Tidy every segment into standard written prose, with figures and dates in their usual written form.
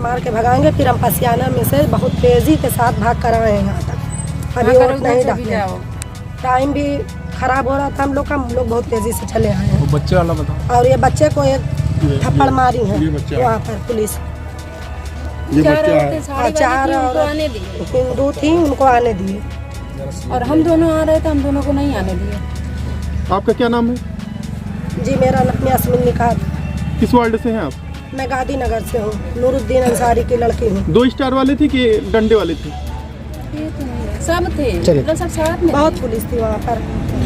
मार के भगाएंगे, फिर हम पसियाना में से बहुत तेज़ी के साथ भाग कर आए हैं यहाँ तक। अभी वोट नहीं डाले, टाइम भी खराब हो रहा था हम लोग का, हम लोग बहुत तेज़ी से चले आए हैं। बच्चे वाला बताओ। और ये बच्चे को एक थप्पड़ मारी है वहाँ पर पुलिस। ये बच्चा है। 4 और हिंदू थी, उनको आने दिए और हम दोनों आ रहे थे, हम दोनों को नहीं आने दिए। आपका क्या नाम है? जी, मेरा नाम यास्मीन निकात। किस वार्ड से हैं आप? मैं गांधीनगर से हूँ, नूरुद्दीन अंसारी की लड़की हूँ। 2 स्टार वाले थे कि डंडे वाले थे? सब थे, मतलब सब साथ में। बहुत पुलिस थी वहाँ पर।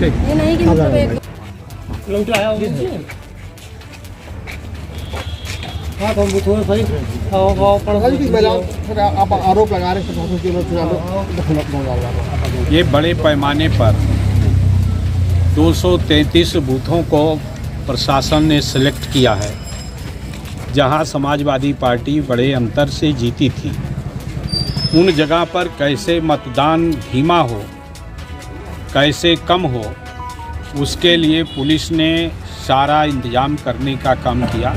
ये नहीं कि मतलब एक आप आरोप लगा रहे हैं। ये बड़े पैमाने पर 233 बूथों को प्रशासन ने सिलेक्ट किया है, जहां समाजवादी पार्टी बड़े अंतर से जीती थी। उन जगह पर कैसे मतदान धीमा हो, कैसे कम हो, उसके लिए पुलिस ने सारा इंतजाम करने का काम किया।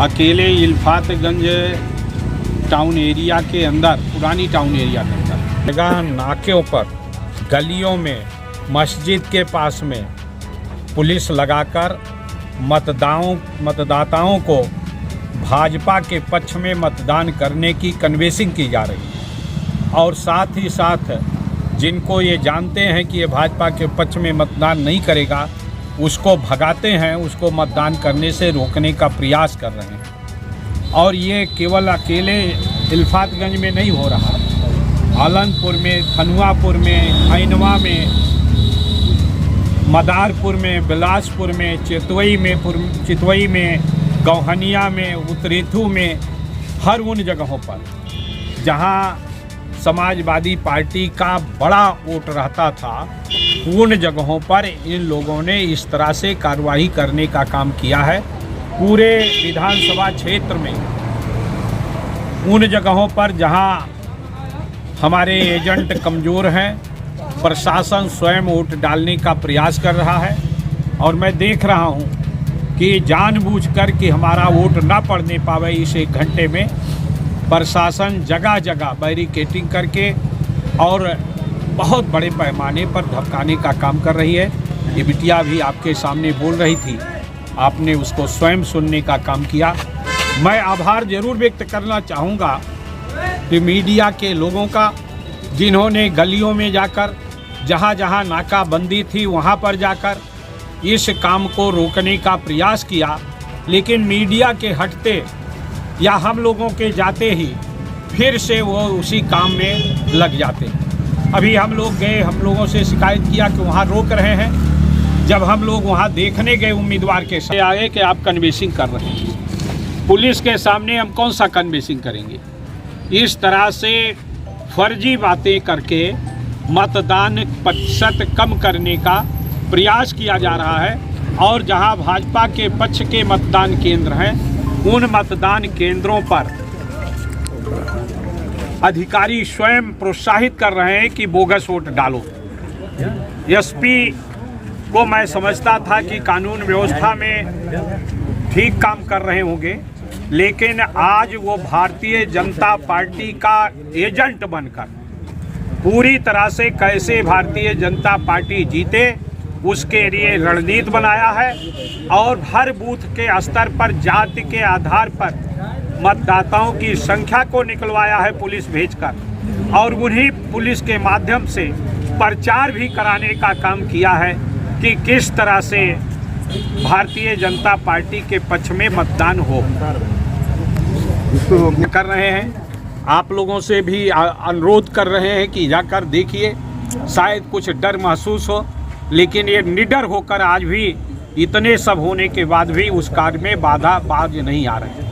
अकेले इल्फातगंज टाउन एरिया के अंदर, पुरानी टाउन एरिया के अंदर जगह नाकों पर, गलियों में, मस्जिद के पास में पुलिस लगाकर मतदाताओं को भाजपा के पक्ष में मतदान करने की कन्विंसिंग की जा रही है। और साथ ही साथ जिनको ये जानते हैं कि ये भाजपा के पक्ष में मतदान नहीं करेगा, उसको भगाते हैं, उसको मतदान करने से रोकने का प्रयास कर रहे हैं। और ये केवल अकेले इल्फातगंज में नहीं हो रहा, आलनपुर में, खनुआपुर में, खैनवा में, मदारपुर में, बिलासपुर में, चितवई में, गौहनिया में, उत्तरेथू में, हर उन जगहों पर जहां समाजवादी पार्टी का बड़ा वोट रहता था, उन जगहों पर इन लोगों ने इस तरह से कार्रवाई करने का काम किया है। पूरे विधानसभा क्षेत्र में उन जगहों पर जहां हमारे एजेंट कमज़ोर हैं, प्रशासन स्वयं वोट डालने का प्रयास कर रहा है। और मैं देख रहा हूं कि जानबूझकर कि हमारा वोट ना पड़ने पावे, इस 1 घंटे में प्रशासन जगह जगह बैरिकेडिंग करके और बहुत बड़े पैमाने पर धमकाने का काम कर रही है। ये बिटिया भी आपके सामने बोल रही थी, आपने उसको स्वयं सुनने का काम किया। मैं आभार जरूर व्यक्त करना चाहूँगा कि मीडिया के लोगों का, जिन्होंने गलियों में जाकर, जहाँ जहाँ नाकाबंदी थी वहाँ पर जाकर इस काम को रोकने का प्रयास किया। लेकिन मीडिया के हटते या हम लोगों के जाते ही फिर से वो उसी काम में लग जाते। अभी हम लोग गए, हम लोगों से शिकायत किया कि वहाँ रोक रहे हैं। जब हम लोग वहाँ देखने गए उम्मीदवार के साथ आए कि आप कन्विंसिंग कर रहे हैं, पुलिस के सामने हम कौन सा कन्विंसिंग करेंगे? इस तरह से फर्जी बातें करके मतदान प्रतिशत कम करने का प्रयास किया जा रहा है। और जहां भाजपा के पक्ष के मतदान केंद्र हैं, उन मतदान केंद्रों पर अधिकारी स्वयं प्रोत्साहित कर रहे हैं कि बोगस वोट डालो। एसपी को मैं समझता था कि कानून व्यवस्था में ठीक काम कर रहे होंगे, लेकिन आज वो भारतीय जनता पार्टी का एजेंट बनकर पूरी तरह से कैसे भारतीय जनता पार्टी जीते उसके लिए रणनीति बनाया है। और हर बूथ के स्तर पर जाति के आधार पर मतदाताओं की संख्या को निकलवाया है पुलिस भेजकर, और उन्हीं पुलिस के माध्यम से प्रचार भी कराने का काम किया है कि किस तरह से भारतीय जनता पार्टी के पक्ष में मतदान हो। कर रहे हैं, आप लोगों से भी अनुरोध कर रहे हैं कि जाकर देखिए, शायद कुछ डर महसूस हो, लेकिन ये निडर होकर आज भी इतने सब होने के बाद भी उस कार्य में बाधा नहीं आ रही है।